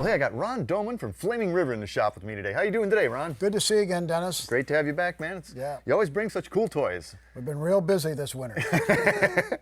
Well, hey, I got Ron Domin from Flaming River in the shop with me today. How you doing today, Ron? Good to see you again, Dennis. Great to have you back, man. Yeah. You always bring such cool toys. We've been real busy this winter.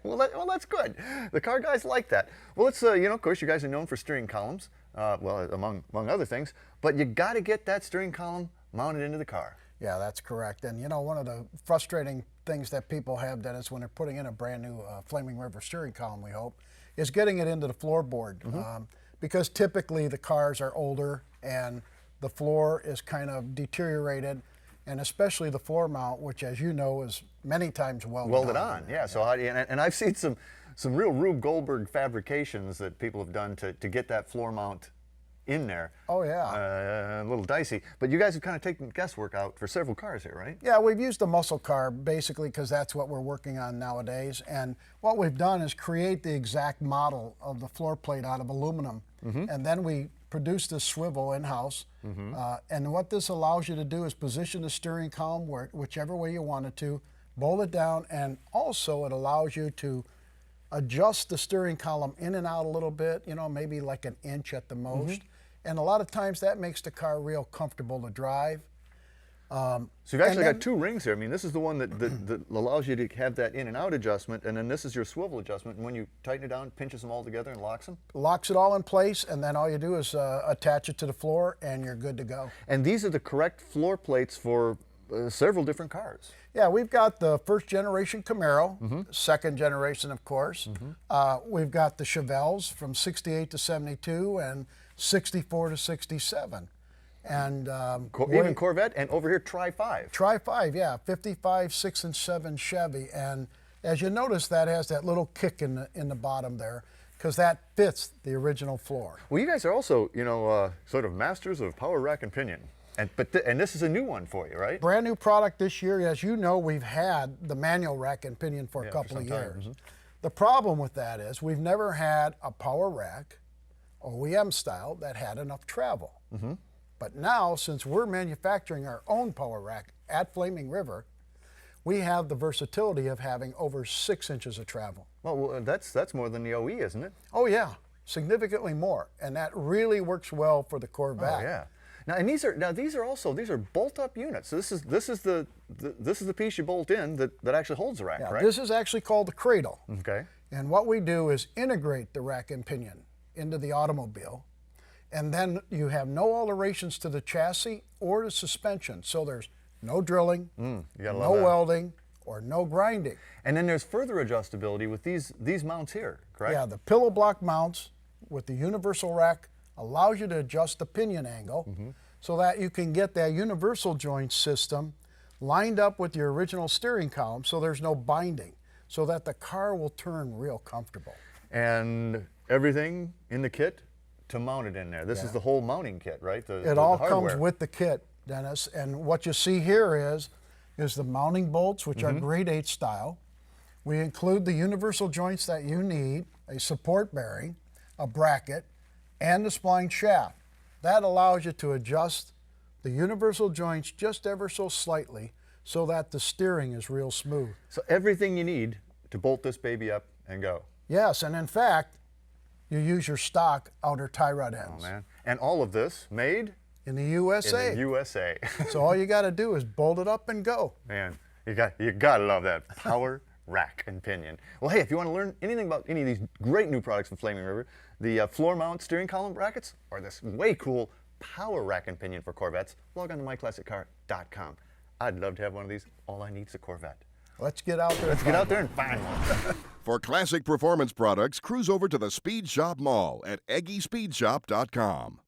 Well, that's good. The car guys like that. Well, let's, of course, you guys are known for steering columns, among other things, but you got to get that steering column mounted into the car. Yeah, that's correct. And one of the frustrating things that people have, Dennis, when they're putting in a brand new Flaming River steering column, we hope, is getting it into the floorboard. Because typically the cars are older and the floor is kind of deteriorated, and especially the floor mount, which, as you know, is many times welded on. Yeah. So and I've seen some real Rube Goldberg fabrications that people have done to get that floor mount in there. Oh yeah. A little dicey, but you guys have kind of taken guesswork out for several cars here, right? Yeah, we've used a muscle car basically because that's what we're working on nowadays. And what we've done is create the exact model of the floor plate out of aluminum, and then we produce this swivel in-house. And what this allows you to do is position the steering column whichever way you want it to, bolt it down, and also it allows you to adjust the steering column in and out a little bit, maybe like an inch at the most. And a lot of times that makes the car real comfortable to drive. So you've actually got two rings here. I mean, this is the one that allows you to have that in and out adjustment, and then this is your swivel adjustment. And when you tighten it down, it pinches them all together and locks them? Locks it all in place, and then all you do is attach it to the floor, and you're good to go. And these are the correct floor plates for several different cars. Yeah, we've got the first generation Camaro, second generation, of course. We've got the Chevelles from 68 to 72 and 64 to 67. And even Corvette, and over here Tri-5. Tri-5, yeah, 55, 6, and 7 Chevy. And as you notice, that has that little kick in the bottom there, because that fits the original floor. Well, you guys are also, sort of masters of power rack and pinion. And this is a new one for you, right? Brand new product this year. As you know, we've had the manual rack and pinion for a couple of years. The problem with that is we've never had a power rack, OEM style, that had enough travel. But now, since we're manufacturing our own power rack at Flaming River, we have the versatility of having over 6 inches of travel. Well, that's more than the OE, isn't it? Oh yeah, significantly more, and that really works well for the Corvette. Oh yeah. Now, and these are bolt-up units. So this is the piece you bolt in that actually holds the rack, yeah, right? This is actually called the Cradle. Okay. And what we do is integrate the rack and pinion into the automobile, and then you have no alterations to the chassis or the suspension. So there's no drilling, no welding, or no grinding. And then there's further adjustability with these mounts here, correct? Yeah, the pillow block mounts with the universal rack allows you to adjust the pinion angle so that you can get that universal joint system lined up with your original steering column, so there's no binding, so that the car will turn real comfortable. And everything in the kit to mount it in there. This is the whole mounting kit, right? It all comes with the kit, Dennis. And what you see here is the mounting bolts, which are grade 8 style. We include the universal joints that you need, a support bearing, a bracket, and the spline shaft. That allows you to adjust the universal joints just ever so slightly so that the steering is real smooth. So everything you need to bolt this baby up and go. Yes, and in fact, you use your stock outer tie rod ends. Oh man, and all of this made in the USA. In the USA. So all you got to do is bolt it up and go. Man, you gotta love that power rack and pinion. Well, hey, if you want to learn anything about any of these great new products from Flaming River, the floor mount steering column brackets, or this way cool power rack and pinion for Corvettes, log on to myclassiccar.com. I'd love to have one of these. All I need is a Corvette. Let's get out there. Let's get out there and find one. For classic performance products, cruise over to the Speed Shop Mall at EggieSpeedShop.com.